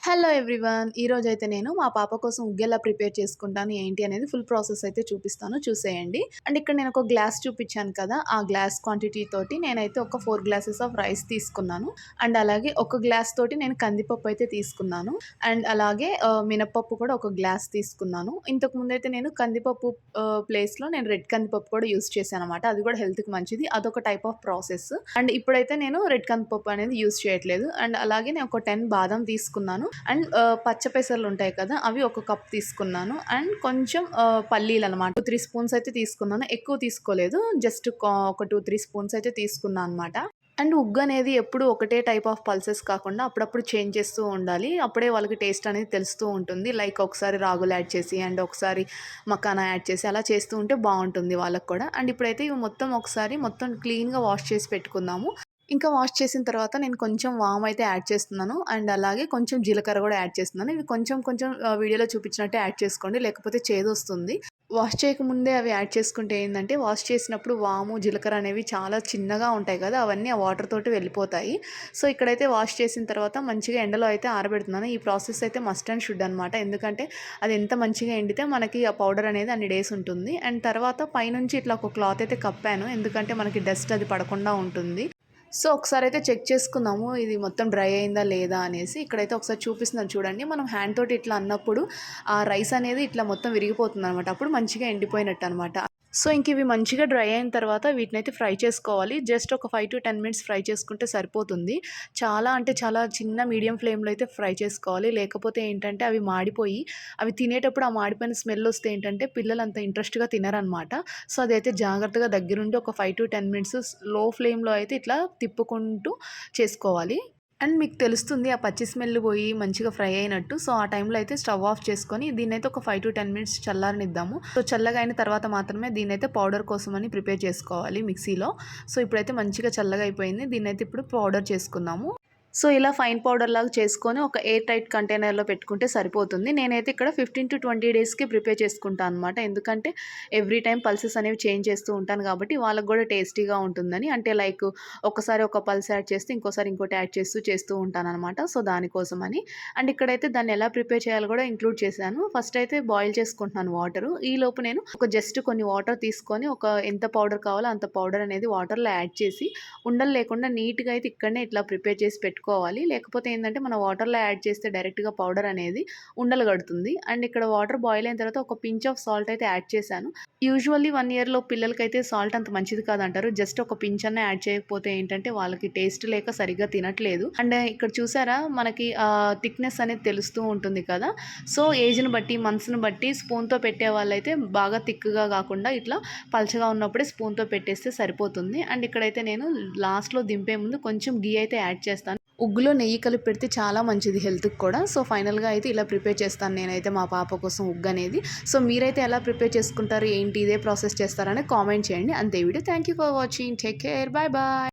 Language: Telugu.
Hello everyone. ఈరోజైతే నేను మా పాప కోసం ఉగ్గెలా ప్రిపేర్ చేసుకుంటాను ఏంటి అనేది ఫుల్ ప్రాసెస్ అయితే చూపిస్తాను, చూసేయండి. అండ్ ఇక్కడ నేను ఒక గ్లాస్ చూపించాను కదా, ఆ గ్లాస్ క్వాంటిటీ తోటి నేనైతే ఒక 4 గ్లాసెస్ ఆఫ్ రైస్ తీసుకున్నాను. అండ్ అలాగే ఒక గ్లాస్ తోటి నేను కందిపప్పు అయితే తీసుకున్నాను. అండ్ అలాగే మినపప్పు కూడా ఒక గ్లాస్ తీసుకున్నాను. ఇంతకు ముందైతే నేను కందిపప్పు ప్లేస్లో నేను రెడ్ కందిపప్పు కూడా యూస్ చేశాను అనమాట. అది కూడా హెల్త్కి మంచిది, అదొక టైప్ ఆఫ్ ప్రాసెస్. అండ్ ఇప్పుడైతే నేను రెడ్ కందిపప్పు అనేది యూస్ చేయట్లేదు. అండ్ అలాగే నేను ఒక 10 బాదం తీసుకున్నాను. అండ్ పచ్చ పెసర్లు ఉంటాయి కదా, అవి ఒక కప్ తీసుకున్నాను. అండ్ కొంచెం పల్లీలు అనమాట 2-3 స్పూన్స్ అయితే తీసుకున్నాను. ఎక్కువ తీసుకోలేదు, జస్ట్ ఒక 2-3 స్పూన్స్ అయితే తీసుకున్నాను అనమాట. అండ్ ఉగ్గు అనేది ఎప్పుడు ఒకటే టైప్ ఆఫ్ పల్సెస్ కాకుండా అప్పుడప్పుడు చేంజ్ చేస్తూ ఉండాలి. అప్పుడే వాళ్ళకి టేస్ట్ అనేది తెలుస్తూ ఉంటుంది. లైక్ ఒకసారి రాగులు యాడ్ చేసి అండ్ ఒకసారి మకానా యాడ్ చేసి అలా చేస్తూ ఉంటే బాగుంటుంది వాళ్ళకి కూడా. అండ్ ఇప్పుడైతే ఇవి మొత్తం ఒకసారి మొత్తం క్లీన్గా వాష్ చేసి పెట్టుకుందాము. ఇంకా వాష్ చేసిన తర్వాత నేను కొంచెం వామ్ అయితే యాడ్ చేస్తున్నాను. అండ్ అలాగే కొంచెం జీలకర్ర కూడా యాడ్ చేస్తున్నాను. ఇవి కొంచెం కొంచెం వీడియోలో చూపించినట్టే యాడ్ చేసుకోండి, లేకపోతే చేదొస్తుంది. వాష్ చేయకముందే అవి యాడ్ చేసుకుంటే ఏంటంటే, వాష్ చేసినప్పుడు వాము, జీలకర్ర అనేవి చాలా చిన్నగా ఉంటాయి కదా, అవన్నీ ఆ వాటర్ తోటి వెళ్ళిపోతాయి. సో ఇక్కడైతే వాష్ చేసిన తర్వాత మంచిగా ఎండలో అయితే ఆరబెడుతున్నాను. ఈ ప్రాసెస్ అయితే మస్ట్ అండ్ షుడ్ అనమాట. ఎందుకంటే అది ఎంత మంచిగా ఎండితే మనకి ఆ పౌడర్ అనేది అన్ని డేస్ ఉంటుంది. అండ్ తర్వాత పైనుంచి ఇట్లా ఒక క్లాత్ అయితే కప్పాను, ఎందుకంటే మనకి డస్ట్ అది పడకుండా ఉంటుంది. సో ఒకసారి అయితే చెక్ చేసుకుందాము ఇది మొత్తం డ్రై అయిందా లేదా అనేసి. ఇక్కడైతే ఒకసారి చూపిస్తున్నాను చూడండి. మనం హ్యాండ్ తోటి ఇట్లా అన్నప్పుడు ఆ రైస్ అనేది ఇట్లా మొత్తం విరిగిపోతుంది అనమాట. అప్పుడు మంచిగా ఎండిపోయినట్టు అనమాట. సో ఇంక ఇవి మంచిగా డ్రై అయిన తర్వాత వీటినైతే ఫ్రై చేసుకోవాలి. జస్ట్ ఒక 5-10 మినిట్స్ ఫ్రై చేసుకుంటే సరిపోతుంది. చాలా అంటే చాలా చిన్న మీడియం ఫ్లేమ్లో అయితే ఫ్రై చేసుకోవాలి. లేకపోతే ఏంటంటే అవి మాడిపోయి, అవి తినేటప్పుడు ఆ మాడిపోయిన స్మెల్ వస్తే ఏంటంటే పిల్లలు అంత ఇంట్రెస్ట్గా తినరనమాట. సో అదైతే జాగ్రత్తగా దగ్గరుండి ఒక 5-10 మినిట్స్ లో ఫ్లేమ్లో అయితే ఇట్లా తిప్పుకుంటూ చేసుకోవాలి. అండ్ మీకు తెలుస్తుంది ఆ పచ్చి స్మెల్ పోయి మంచిగా ఫ్రై అయినట్టు. సో ఆ టైంలో అయితే స్టవ్ ఆఫ్ చేసుకొని దీన్నైతే ఒక 5-10 మినిట్స్ చల్లారనిద్దాము. సో చల్లగా అయిన తర్వాత మాత్రమే దీన్నైతే పౌడర్ కోసం అని ప్రిపేర్ చేసుకోవాలి మిక్సీలో. సో ఇప్పుడైతే మంచిగా చల్లగా అయిపోయింది. దీన్నైతే ఇప్పుడు పౌడర్ చేసుకుందాము. సో ఇలా ఫైన్ పౌడర్ లాగా చేసుకొని ఒక ఎయిర్ టైట్ కంటైనర్లో పెట్టుకుంటే సరిపోతుంది. నేనైతే ఇక్కడ 15-20 డేస్కి ప్రిపేర్ చేసుకుంటాను అనమాట. ఎందుకంటే ఎవ్రీ టైం పల్సెస్ అనేవి చేంజ్ చేస్తూ ఉంటాను కాబట్టి వాళ్ళకి కూడా టేస్టీగా ఉంటుందని. అంటే లైక్ ఒకసారి ఒక పల్స్ యాడ్ చేస్తే ఇంకోసారి ఇంకోటి యాడ్ చేస్తూ ఉంటాను అనమాట. సో దానికోసమని. అండ్ ఇక్కడైతే దాన్ని ఎలా ప్రిపేర్ చేయాలో కూడా ఇంక్లూడ్ చేశాను. ఫస్ట్ అయితే బాయిల్ చేసుకుంటున్నాను వాటర్. ఈ లోపు నేను ఒక జస్ట్ కొన్ని వాటర్ తీసుకొని ఒక ఎంత పౌడర్ కావాలో అంత పౌడర్ అనేది వాటర్లో యాడ్ చేసి ఉండలు లేకుండా నీట్గా అయితే ఇక్కడనే ఇట్లా ప్రిపేర్ చేసి పెట్టుకోవాలి. లేకపోతే ఏంటంటే మనం వాటర్లో యాడ్ చేస్తే డైరెక్ట్గా పౌడర్ అనేది ఉండలు కడుతుంది. అండ్ ఇక్కడ వాటర్ బాయిల్ అయిన తర్వాత ఒక పించ్ ఆఫ్ సాల్ట్ అయితే యాడ్ చేశాను. యూజువల్లీ 1 ఇయర్లో పిల్లలకైతే సాల్ట్ అంత మంచిది కాదంటారు. జస్ట్ ఒక పించ్ అన్న యాడ్ చేయకపోతే ఏంటంటే వాళ్ళకి టేస్ట్ లేక సరిగ్గా తినట్లేదు. అండ్ ఇక్కడ చూసారా మనకి థిక్నెస్ అనేది తెలుస్తూ ఉంటుంది కదా. సో ఏజ్ని బట్టి మంత్స్ని బట్టి స్పూన్తో పెట్టే వాళ్ళైతే బాగా థిక్గా కాకుండా ఇట్లా పల్చగా ఉన్నప్పుడే స్పూన్తో పెట్టేస్తే సరిపోతుంది. అండ్ ఇక్కడైతే నేను లాస్ట్లో దింపే ముందు కొంచెం గీ అయితే యాడ్ చేస్తాను. ఉగ్గులో నెయ్యి కలిపి పెడితే చాలా మంచిది హెల్త్కి కూడా. సో ఫైనల్గా అయితే ఇలా ప్రిపేర్ చేస్తాను నేనైతే మా పాప కోసం ఉగ్గు అనేది. సో మీరైతే ఎలా ప్రిపేర్ చేసుకుంటారు ఏంటి, ఇదే ప్రాసెస్ చేస్తారని కామెంట్ చేయండి. అంతే video. Thank you for watching. Take care. Bye bye.